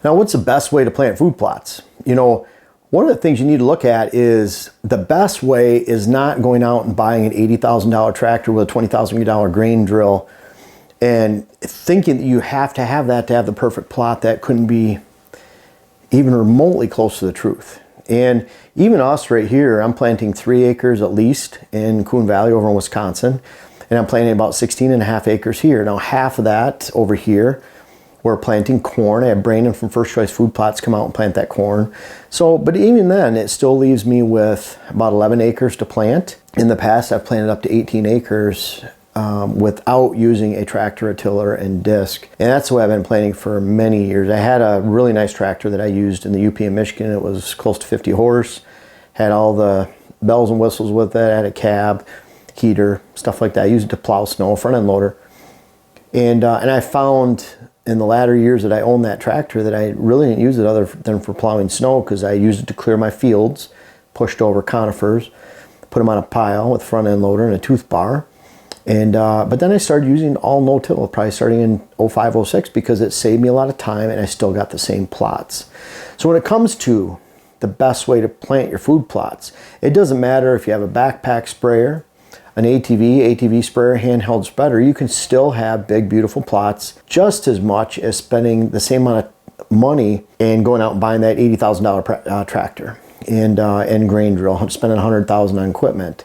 Now, what's the best way to plant food plots? You know, one of the things you need to look at is the best way is not going out and buying an $80,000 tractor with a $20,000 grain drill and thinking that you have to have that to have the perfect plot. That couldn't be even remotely close to the truth. And even us right here, I'm planting 3 acres at least in Coon Valley over in Wisconsin, and I'm planting about 16.5 acres here. Now, half of that over here, we're planting corn. I have Brandon from First Choice Food Plots come out and plant that corn. So, but even then, it still leaves me with about 11 acres to plant. In the past, I've planted up to 18 acres without using a tractor, a tiller, and disc. And that's the way I've been planting for many years. I had a really nice tractor that I used in the UP in Michigan. It was close to 50 horse, had all the bells and whistles with it. I had a cab, heater, stuff like that. I used it to plow snow, front end loader. And I found in the latter years that I owned that tractor that I really didn't use it other than for plowing snow, because I used it to clear my fields, pushed over conifers, put them on a pile with front end loader and a tooth bar. And but then I started using all no-till, probably starting in 05, 06, because it saved me a lot of time and I still got the same plots. So when it comes to the best way to plant your food plots, it doesn't matter if you have a backpack sprayer, an ATV sprayer, handheld spreader. You can still have big, beautiful plots just as much as spending the same amount of money and going out and buying that $80,000 tractor and grain drill, spending $100,000 on equipment.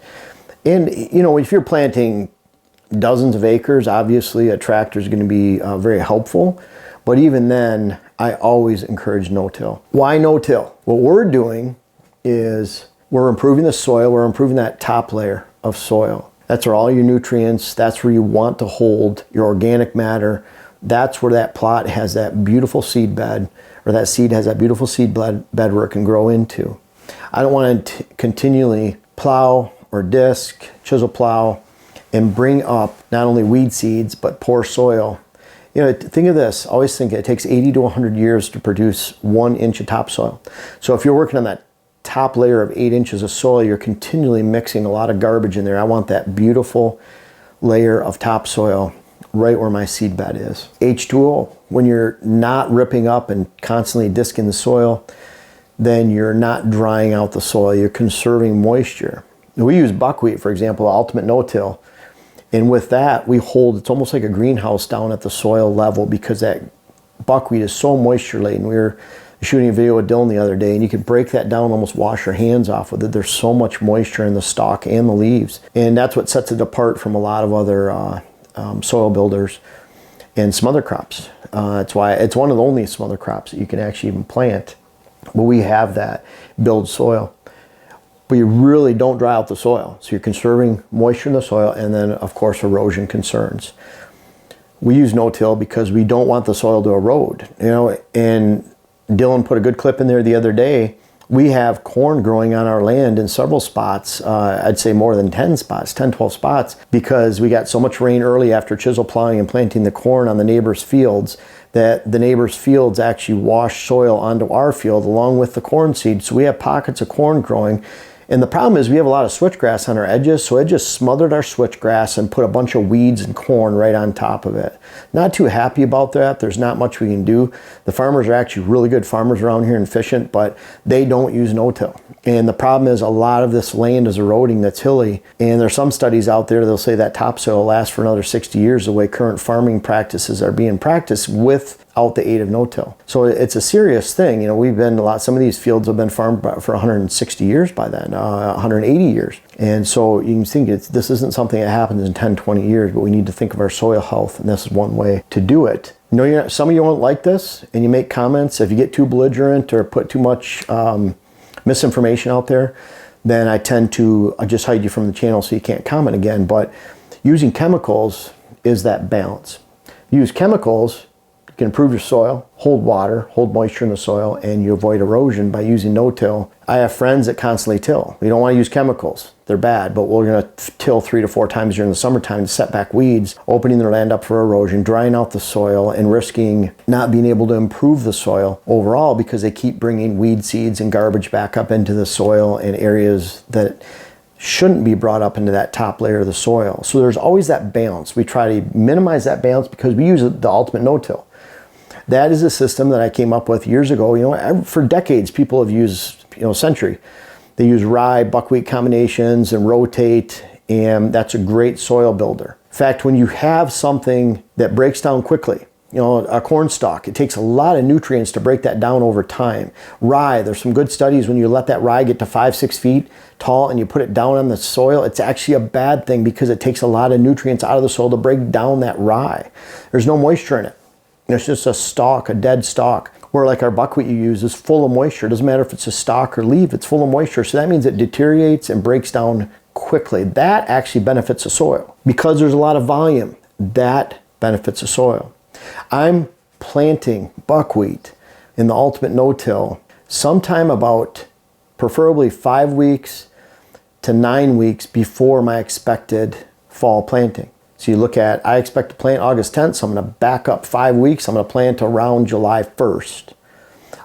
And you know, if you're planting dozens of acres, obviously a tractor is going to be very helpful. But even then, I always encourage no-till. Why no-till? What we're doing is we're improving the soil. We're improving that top layer of soil. That's where all your nutrients, that's where you want to hold your organic matter. That's where that plot has that beautiful seed bed, or that seed has that beautiful seed bed where it can grow into. I don't want to continually plow or disc, chisel plow, and bring up not only weed seeds, but poor soil. You know, think of this, always think it takes 80 to 100 years to produce 1 inch of topsoil. So if you're working on that top layer of 8 inches of soil, you're continually mixing a lot of garbage in there. I want that beautiful layer of topsoil right where my seed bed is. H2O, when you're not ripping up and constantly disking the soil, then you're not drying out the soil, you're conserving moisture. We use buckwheat, for example, ultimate no-till. And with that, we hold, it's almost like a greenhouse down at the soil level, because that buckwheat is so moisture laden. We were shooting a video with Dylan the other day, and you could break that down, almost wash your hands off with it. There's so much moisture in the stalk and the leaves. And that's what sets it apart from a lot of other soil builders and some other crops. That's why it's one of the only some other crops that you can actually even plant. But we have that build soil. But you really don't dry out the soil. So you're conserving moisture in the soil, and then of course erosion concerns. We use no-till because we don't want the soil to erode. You know, and Dylan put a good clip in there the other day. We have corn growing on our land in several spots, I'd say more than 10 spots, 10, 12 spots, because we got so much rain early after chisel plowing and planting the corn on the neighbors' fields that the neighbors' fields actually wash soil onto our field along with the corn seed. So we have pockets of corn growing. And the problem is we have a lot of switchgrass on our edges, so it just smothered our switchgrass and put a bunch of weeds and corn right on top of it. Not too happy about that. There's not much we can do. The farmers are actually really good farmers around here and efficient, but they don't use no-till. And the problem is a lot of this land is eroding that's hilly. And there's some studies out there, they'll say that topsoil lasts for another 60 years the way current farming practices are being practiced without the aid of no-till. So it's a serious thing. You know, some of these fields have been farmed for 160 years by then, 180 years. And so you can think this isn't something that happens in 10, 20 years, but we need to think of our soil health, and this is one way to do it. You know, some of you won't like this, and you make comments. If you get too belligerent or put too much misinformation out there, then I tend to just hide you from the channel so you can't comment again. But using chemicals is that balance. Use chemicals, you can improve your soil, hold water, hold moisture in the soil, and you avoid erosion by using no-till. I have friends that constantly till. We don't want to use chemicals. They're bad, but we're going to till 3 to 4 times during the summertime to set back weeds, opening their land up for erosion, drying out the soil, and risking not being able to improve the soil overall because they keep bringing weed seeds and garbage back up into the soil in areas that shouldn't be brought up into that top layer of the soil. So there's always that balance. We try to minimize that balance because we use the ultimate no-till. That is a system that I came up with years ago. For decades, people have used, century. They use rye, buckwheat combinations and rotate, and that's a great soil builder. In fact, when you have something that breaks down quickly, a corn stalk, it takes a lot of nutrients to break that down over time. Rye, there's some good studies when you let that rye get to 5-6 feet tall and you put it down on the soil, it's actually a bad thing because it takes a lot of nutrients out of the soil to break down that rye. There's no moisture in it. It's just a stalk, a dead stalk. Where like our buckwheat you use is full of moisture. It doesn't matter if it's a stalk or leaf, it's full of moisture. So that means it deteriorates and breaks down quickly. That actually benefits the soil. Because there's a lot of volume, that benefits the soil. I'm planting buckwheat in the ultimate no-till sometime about preferably 5 weeks to 9 weeks before my expected fall planting. So you look at, I expect to plant August 10th, so I'm going to back up 5 weeks. I'm going to plant around July 1st.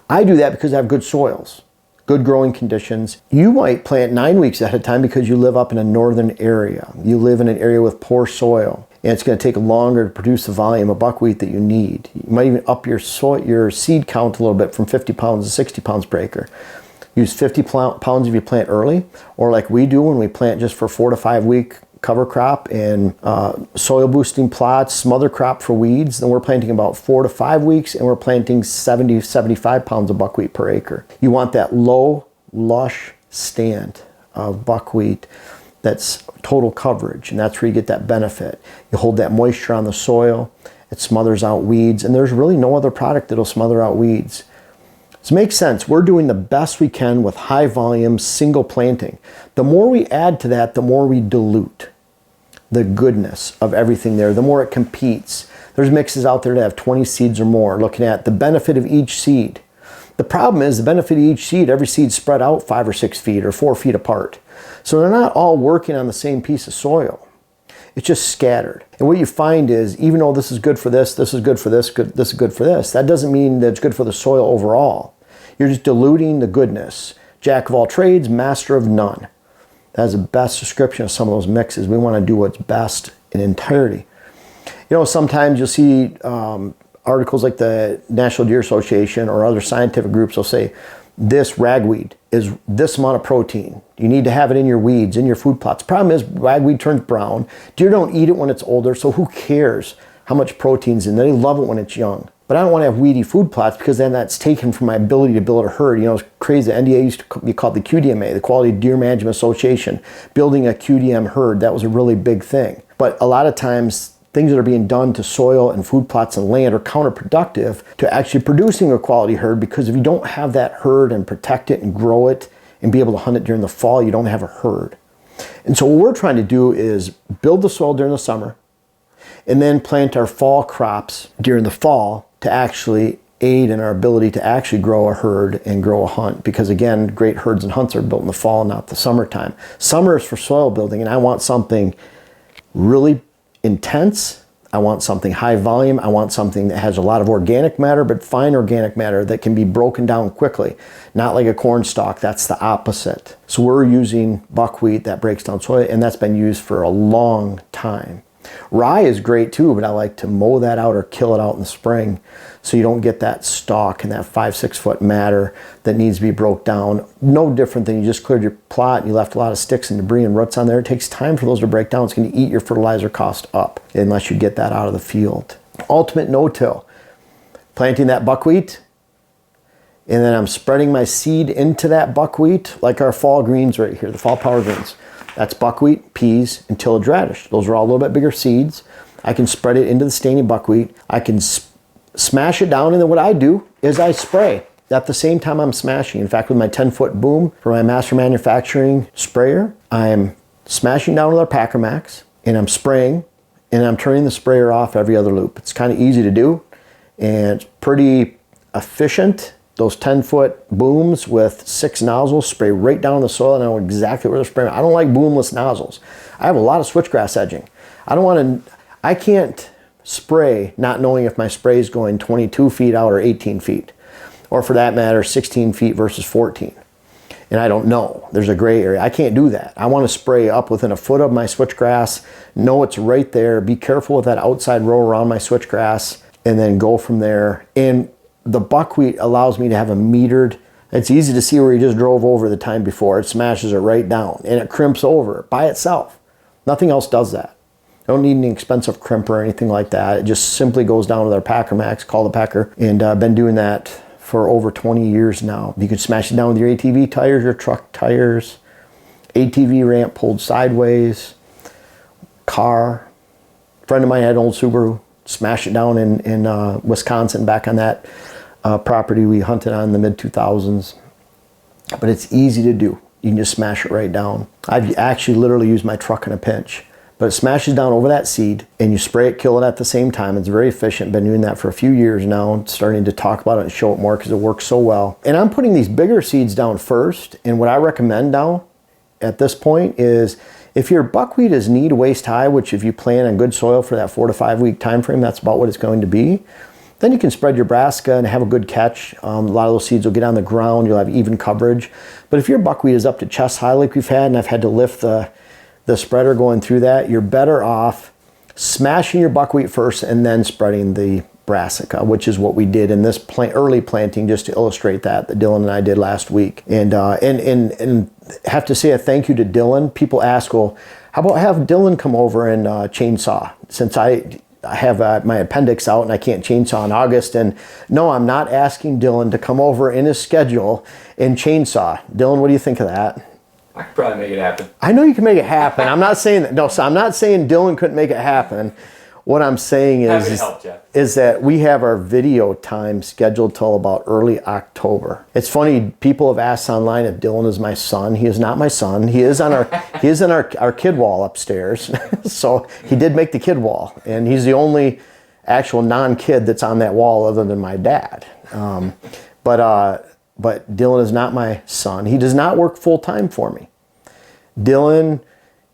I do that because I have good soils, good growing conditions. You might plant 9 weeks ahead of time because you live up in a northern area. You live in an area with poor soil, and it's going to take longer to produce the volume of buckwheat that you need. You might even up your seed count a little bit from 50 pounds to 60 pounds per acre. Use 50 pounds if you plant early, or like we do when we plant just for 4 to 5 week cover crop and soil boosting plots, smother crop for weeds. Then we're planting about 4 to 5 weeks, and we're planting 70, 75 pounds of buckwheat per acre. You want that low, lush stand of buckwheat that's total coverage, and that's where you get that benefit. You hold that moisture on the soil, it smothers out weeds, and there's really no other product that'll smother out weeds. So it makes sense. We're doing the best we can with high volume, single planting. The more we add to that, the more we dilute the goodness of everything there, the more it competes. There's mixes out there that have 20 seeds or more, looking at the benefit of each seed. The problem is the benefit of each seed, every seed's spread out 5 or 6 feet or 4 feet apart. So they're not all working on the same piece of soil. It's just scattered. And what you find is, even though this is good for this, this is good for this, this is good for this, that doesn't mean that it's good for the soil overall. You're just diluting the goodness. Jack of all trades, master of none. That's the best description of some of those mixes. We want to do what's best in entirety. Sometimes you'll see articles like the National Deer Association or other scientific groups will say, this ragweed is this amount of protein. You need to have it in your weeds, in your food plots. Problem is, ragweed turns brown. Deer don't eat it when it's older, so who cares how much protein's in there? They love it when it's young. But I don't want to have weedy food plots because then that's taken from my ability to build a herd. It's crazy. The NDA used to be called the QDMA, the Quality Deer Management Association, building a QDM herd. That was a really big thing. But a lot of times, things that are being done to soil and food plots and land are counterproductive to actually producing a quality herd, because if you don't have that herd and protect it and grow it and be able to hunt it during the fall, you don't have a herd. And so what we're trying to do is build the soil during the summer and then plant our fall crops during the fall to actually aid in our ability to actually grow a herd and grow a hunt. Because again, great herds and hunts are built in the fall, not the summertime. Summer is for soil building, and I want something really intense. I want something high volume. I want something that has a lot of organic matter, but fine organic matter that can be broken down quickly. Not like a corn stalk, that's the opposite. So we're using buckwheat that breaks down soil, and that's been used for a long time. Rye is great too, but I like to mow that out or kill it out in the spring so you don't get that stalk and that 5-6 foot matter that needs to be broke down. No different than you just cleared your plot and you left a lot of sticks and debris and roots on there. It takes time for those to break down. It's going to eat your fertilizer cost up unless you get that out of the field. Ultimate no-till. Planting that buckwheat, and then I'm spreading my seed into that buckwheat like our fall greens right here, the fall power greens. That's buckwheat, peas, and tillage radish. Those are all a little bit bigger seeds. I can spread it into the staining buckwheat. I can smash it down, and then what I do is I spray at the same time I'm smashing. In fact, with my 10-foot boom for my master manufacturing sprayer, I'm smashing down with our Packer Max, and I'm spraying, and I'm turning the sprayer off every other loop. It's kind of easy to do, and it's pretty efficient. Those 10-foot booms with 6 nozzles spray right down in the soil, and I know exactly where they're spraying. I don't like boomless nozzles. I have a lot of switchgrass edging. I can't spray not knowing if my spray is going 22 feet out or 18 feet, or for that matter, 16 feet versus 14. And I don't know. There's a gray area. I can't do that. I want to spray up within a foot of my switchgrass, know it's right there, be careful with that outside row around my switchgrass, and then go from there. And the buckwheat allows me to have a metered, it's easy to see where you just drove over the time before. It smashes it right down and it crimps over by itself. Nothing else does that. Don't need any expensive crimper or anything like that. It just simply goes down with our Packer Max, call the Packer, and I've been doing that for over 20 years now. You can smash it down with your ATV tires, your truck tires, ATV ramp pulled sideways, car. A friend of mine had an old Subaru, smashed it down in Wisconsin, back on that property we hunted on in the mid-2000s. But it's easy to do. You can just smash it right down. I've actually literally used my truck in a pinch. But it smashes down over that seed, and you spray it, kill it at the same time. It's very efficient. Been doing that for a few years now, starting to talk about it and show it more because it works so well. And I'm putting these bigger seeds down first, and what I recommend now at this point is if your buckwheat is knee to waist high, which if you plant on good soil for that 4 to 5 week time frame, that's about what it's going to be, then you can spread your brassica and have a good catch. A lot of those seeds will get on the ground. You'll have even coverage. But if your buckwheat is up to chest high like we've had, and I've had to lift the spreader going through that, you're better off smashing your buckwheat first and then spreading the brassica, which is what we did in this early planting, just to illustrate that Dylan and I did last week. And have to say a thank you to Dylan. People ask, well, how about have Dylan come over and chainsaw? Since I have my appendix out and I can't chainsaw in August. And no, I'm not asking Dylan to come over in his schedule and chainsaw. Dylan, what do you think of that? I could probably make it happen. I know you can make it happen. I'm not saying that. No, so I'm not saying Dylan couldn't make it happen. What I'm saying is that we have our video time scheduled till about early October. It's funny, people have asked online if Dylan is my son. He is not my son. He is on he is in our kid wall upstairs. So he did make the kid wall, and he's the only actual non-kid that's on that wall other than my dad. But Dylan is not my son. He does not work full-time for me. Dylan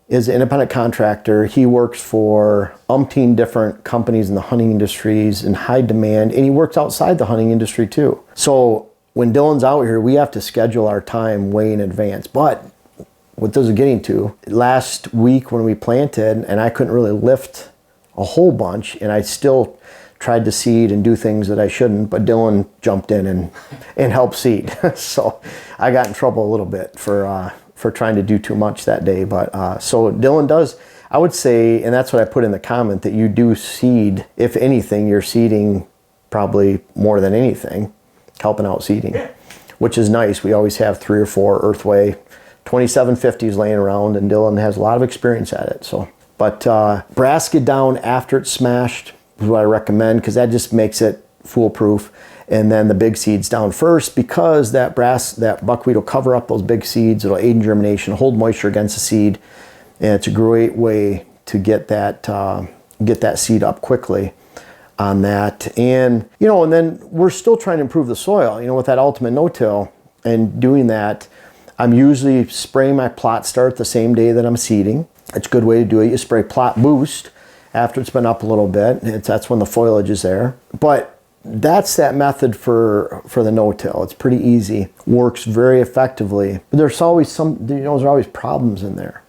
is an independent contractor. He works for umpteen different companies in the hunting industries in high demand, and he works outside the hunting industry too. So when Dylan's out here, we have to schedule our time way in advance. But what this is getting to, last week when we planted, and I couldn't really lift a whole bunch, and I still tried to seed and do things that I shouldn't, but Dylan jumped in and helped seed. So I got in trouble a little bit for trying to do too much that day. But so Dylan does, I would say, and that's what I put in the comment, that you do seed. If anything, you're seeding probably more than anything, helping out seeding, which is nice. We always have 3 or 4 Earthway 2750s laying around, and Dylan has a lot of experience at it. So, but brassica down after it's smashed is what I recommend, because that just makes it foolproof. And then the big seeds down first, because that buckwheat will cover up those big seeds. It'll aid in germination, hold moisture against the seed, and it's a great way to get that seed up quickly on that. And and then we're still trying to improve the soil. With that ultimate no-till and doing that, I'm usually spraying my plot start the same day that I'm seeding. It's a good way to do it. You spray plot boost after it's been up a little bit. That's when the foliage is there. But that's that method for the no-till. It's pretty easy, works very effectively. But there's always there's always problems in there.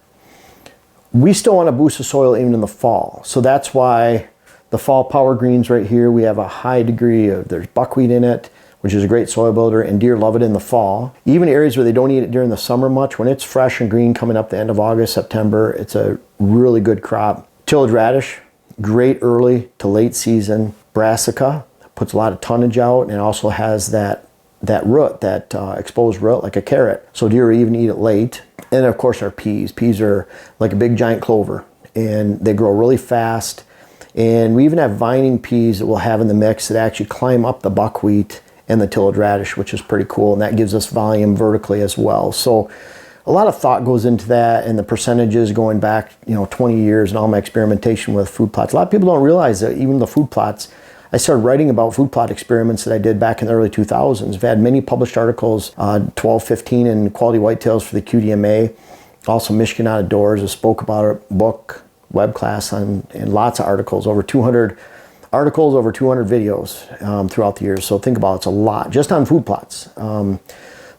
We still want to boost the soil even in the fall. So that's why the fall power greens right here, we have a high degree of, there's buckwheat in it, which is a great soil builder, and deer love it in the fall. Even areas where they don't eat it during the summer much, when it's fresh and green coming up the end of August, September, it's a really good crop. Tillage radish, great early to late season. Brassica puts a lot of tonnage out and also has that root, that exposed root like a carrot. So deer even eat it late. And of course our peas. Peas are like a big giant clover, and they grow really fast. And we even have vining peas that we'll have in the mix that actually climb up the buckwheat and the tillage radish, which is pretty cool. And that gives us volume vertically as well. So a lot of thought goes into that, and the percentages going back 20 years and all my experimentation with food plots. A lot of people don't realize that even the food plots, I started writing about food plot experiments that I did back in the early 2000s. I've had many published articles, 12, 15 in Quality Whitetails for the QDMA. Also Michigan Out of Doors, I spoke about it, book, web class, and lots of articles, over 200 articles, over 200 videos throughout the years. So think about it, it's a lot, just on food plots.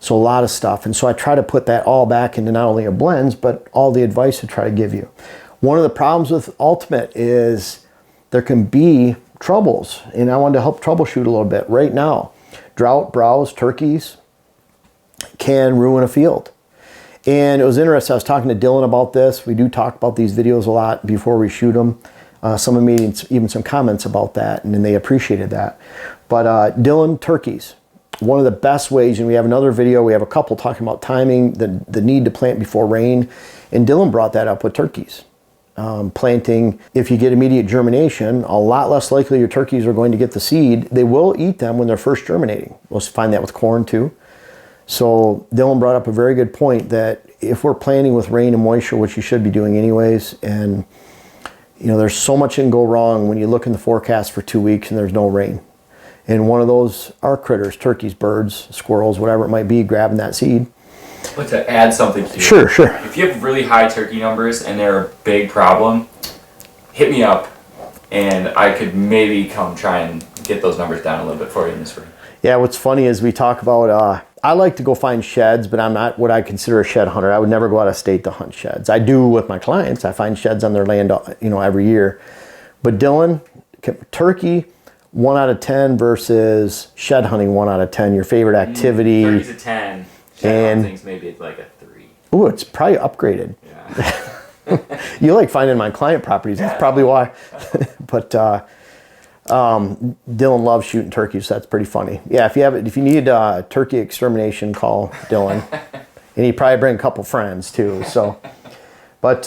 So a lot of stuff. And so I try to put that all back into not only your blends, but all the advice to try to give you. One of the problems with Ultimate is there can be troubles, and I wanted to help troubleshoot a little bit right now. Drought, browse, turkeys can ruin a field. And it was interesting. I was talking to Dylan about this. We do talk about these videos a lot before we shoot them. Someone made even some comments about that, and they appreciated that. But Dylan, turkeys, one of the best ways, and we have another video, we have a couple talking about timing, the need to plant before rain, and Dylan brought that up with turkeys. Planting, if you get immediate germination, a lot less likely your turkeys are going to get the seed. They will eat them when they're first germinating. We'll find that with corn too. So Dylan brought up a very good point that if we're planting with rain and moisture, which you should be doing anyways, and you know, there's so much can go wrong when you look in the forecast for 2 weeks and there's no rain. And one of those are critters, turkeys, birds, squirrels, whatever it might be, grabbing that seed. But to add something to Sure. If you have really high turkey numbers and they're a big problem, hit me up and I could maybe come try and get those numbers down a little bit for you in the spring. Yeah, what's funny is we talk about, I like to go find sheds, but I'm not what I consider a shed hunter. I would never go out of state to hunt sheds. I do with my clients. I find sheds on their land, you know, every year. But Dylan, turkey, 1 out of 10 versus shed hunting, 1 out of 10. Your favorite activity? Turkey's a 10. Shed hunting's maybe like a 3. Ooh, it's probably upgraded. Yeah. You like finding my client properties. That's probably why. But Dylan loves shooting turkeys, so that's pretty funny. Yeah, if you need turkey extermination, call Dylan, and he'd probably bring a couple friends too. So, but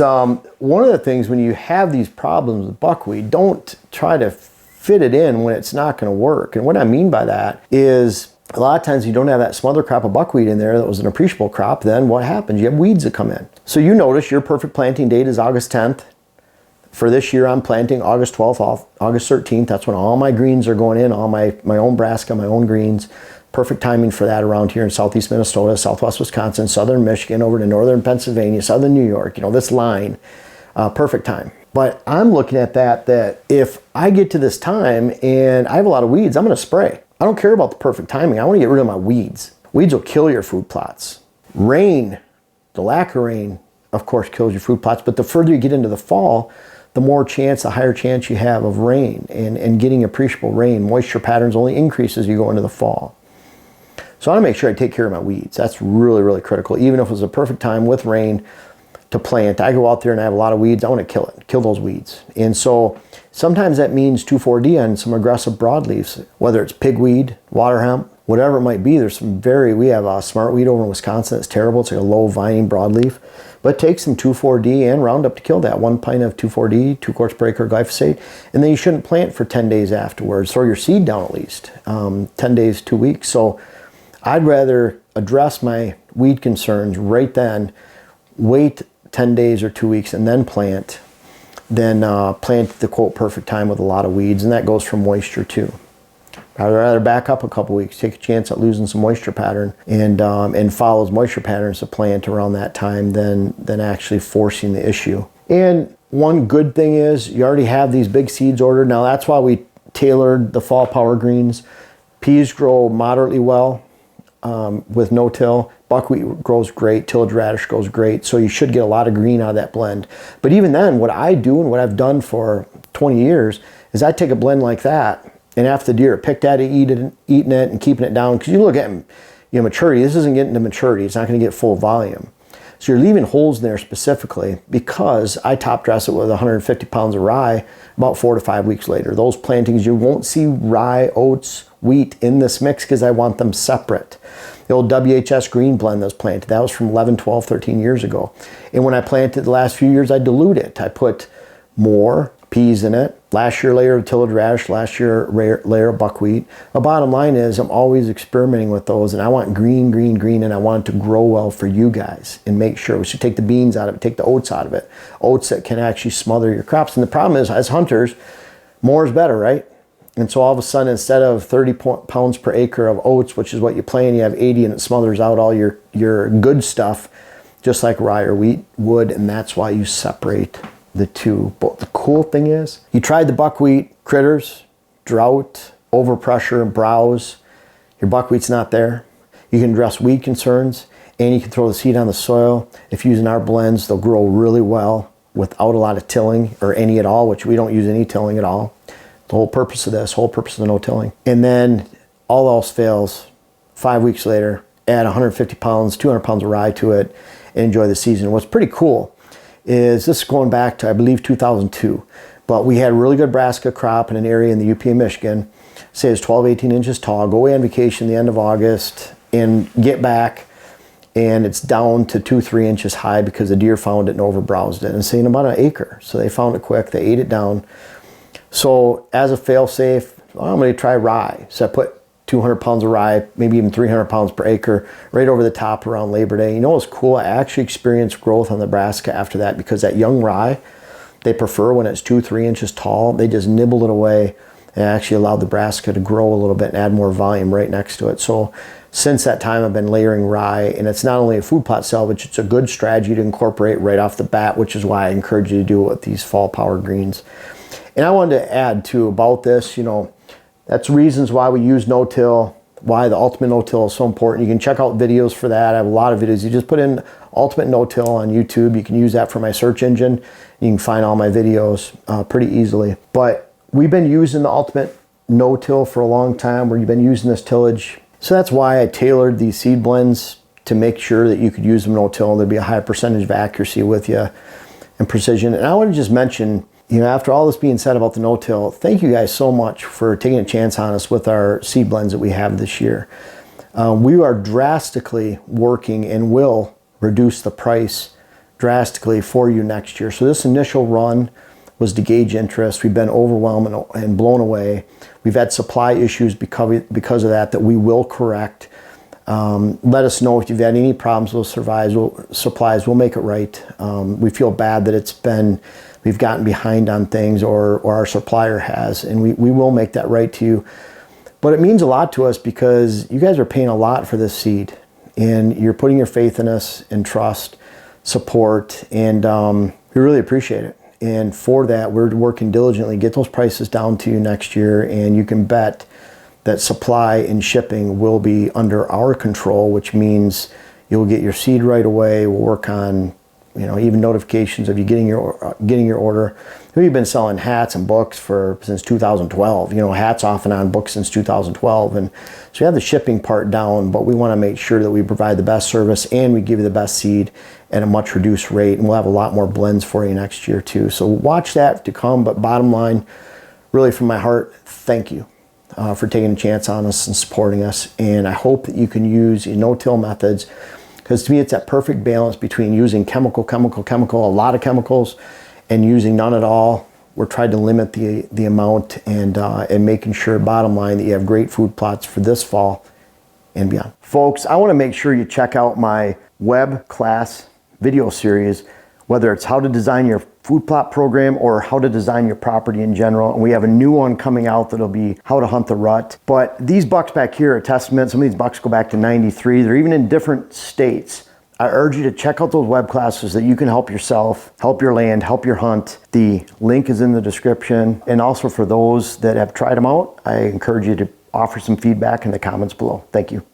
one of the things when you have these problems with buckwheat, don't try to fit it in when it's not going to work. And what I mean by that is a lot of times you don't have that smother crop of buckwheat in there that was an appreciable crop. Then what happens? You have weeds that come in. So you notice your perfect planting date is August 10th. For this year, I'm planting August 12th off August 13th. That's when all my greens are going in, all my own brassica, my own greens. Perfect timing for that around here in southeast Minnesota, southwest Wisconsin, southern Michigan, over to northern Pennsylvania, southern New York. You know, this line, perfect time. But I'm looking at that if I get to this time and I have a lot of weeds, I'm going to spray. I don't care about the perfect timing. I want to get rid of my weeds. Weeds will kill your food plots. Rain, the lack of rain, of course, kills your food plots. But the further you get into the fall, the higher chance you have of rain and getting appreciable rain. Moisture patterns only increase as you go into the fall. So I want to make sure I take care of my weeds. That's really, really critical. Even if it was a perfect time with rain to plant, I go out there and I have a lot of weeds, I want to kill those weeds. And so sometimes that means 2,4-D on some aggressive broadleafs, whether it's pigweed, water hemp, whatever it might be. There's we have a smartweed over in Wisconsin that's terrible. It's like a low vining broadleaf. But take some 2,4-D and Roundup to kill that. 1 pint of 2,4-D, 2 quarts per acre glyphosate, and then you shouldn't plant for 10 days afterwards. Throw your seed down at least, 10 days, 2 weeks. So I'd rather address my weed concerns right then, wait 10 days or 2 weeks and then plant, than plant the quote perfect time with a lot of weeds, and that goes for moisture too. I'd rather back up a couple weeks, take a chance at losing some moisture pattern, and follow those moisture patterns to plant around that time than actually forcing the issue. And one good thing is you already have these big seeds ordered. Now that's why we tailored the fall power greens. Peas grow moderately well with no-till. Buckwheat grows great. Tillage radish grows great. So you should get a lot of green out of that blend. But even then, what I do and what I've done for 20 years is I take a blend like that, and after the deer picked at it, eating it, and keeping it down, because you look at maturity, this isn't getting to maturity. It's not going to get full volume. So you're leaving holes in there specifically because I top dress it with 150 pounds of rye about 4 to 5 weeks later. Those plantings, you won't see rye, oats, wheat in this mix because I want them separate. The old WHS green blend that was planted, that was from 11, 12, 13 years ago. And when I planted the last few years, I dilute it. I put more peas in it. Last year, layer of tillage radish. Last year, layer of buckwheat. The bottom line is I'm always experimenting with those, and I want green, green, green, and I want it to grow well for you guys and make sure. We should take the beans out of it, take the oats out of it. Oats that can actually smother your crops. And the problem is, as hunters, more is better, right? And so all of a sudden, instead of 30 pounds per acre of oats, which is what you plant, you have 80 and it smothers out all your good stuff, just like rye or wheat would, and that's why you separate the two. But the cool thing is, you tried the buckwheat, critters, drought, overpressure, and browse. Your buckwheat's not there. You can address weed concerns, and you can throw the seed on the soil. If using our blends, they'll grow really well without a lot of tilling or any at all, which we don't use any tilling at all. The whole purpose of this, whole purpose of the no-tilling. And then all else fails, 5 weeks later, add 150 pounds, 200 pounds of rye to it, and enjoy the season. What's pretty cool is this is going back to, I believe, 2002. But we had a really good brassica crop in an area in the UP of Michigan. Say it's 12, 18 inches tall. Go away on vacation the end of August and get back, and it's down to 2-3 inches high because the deer found it and overbrowsed it. And say in about an acre. So they found it quick. They ate it down. So as a fail-safe, I'm going to try rye. So I put 200 pounds of rye, maybe even 300 pounds per acre, right over the top around Labor Day. You know what's cool? I actually experienced growth on the brassica after that, because that young rye, they prefer when it's 2-3 inches tall. They just nibbled it away and actually allowed the brassica to grow a little bit and add more volume right next to it. So since that time, I've been layering rye, and it's not only a food plot salvage, it's a good strategy to incorporate right off the bat, which is why I encourage you to do it with these fall power greens. And I wanted to add too about this, that's reasons why we use no-till, why the ultimate no-till is so important. You can check out videos for that. I have a lot of videos. You just put in ultimate no-till on YouTube. You can use that for my search engine. You can find all my videos pretty easily. But we've been using the ultimate no-till for a long time. We've been using this tillage. So that's why I tailored these seed blends to make sure that you could use them no-till. There'd be a high percentage of accuracy with you and precision. And I want to just mention, after all this being said about the no-till, thank you guys so much for taking a chance on us with our seed blends that we have this year. We are drastically working and will reduce the price drastically for you next year. So this initial run was to gauge interest. We've been overwhelmed and blown away. We've had supply issues because of that we will correct. Let us know if you've had any problems with supplies. We'll make it right. We feel bad that we've gotten behind on things, or our supplier has, and we will make that right to you. But it means a lot to us because you guys are paying a lot for this seed, and you're putting your faith in us and trust, support, and we really appreciate it. And for that, we're working diligently to get those prices down to you next year, and you can bet that supply and shipping will be under our control, which means you'll get your seed right away. We'll work on even notifications of you getting your order. We've been selling hats and books since 2012. Hats off and on, books since 2012, and so we have the shipping part down. But we want to make sure that we provide the best service and we give you the best seed at a much reduced rate. And we'll have a lot more blends for you next year too. So watch that to come. But bottom line, really from my heart, thank you for taking a chance on us and supporting us. And I hope that you can use no-till methods. Because to me, it's that perfect balance between using chemical, a lot of chemicals, and using none at all. We're trying to limit the amount and making sure, bottom line, that you have great food plots for this fall and beyond. Folks, I want to make sure you check out my web class video series, whether it's how to design your food plot program or how to design your property in general. And we have a new one coming out that'll be how to hunt the rut. But these bucks back here are a testament. Some of these bucks go back to 93. They're even in different states. I urge you to check out those web classes that you can help yourself, help your land, help your hunt. The link is in the description. And also for those that have tried them out, I encourage you to offer some feedback in the comments below. Thank you.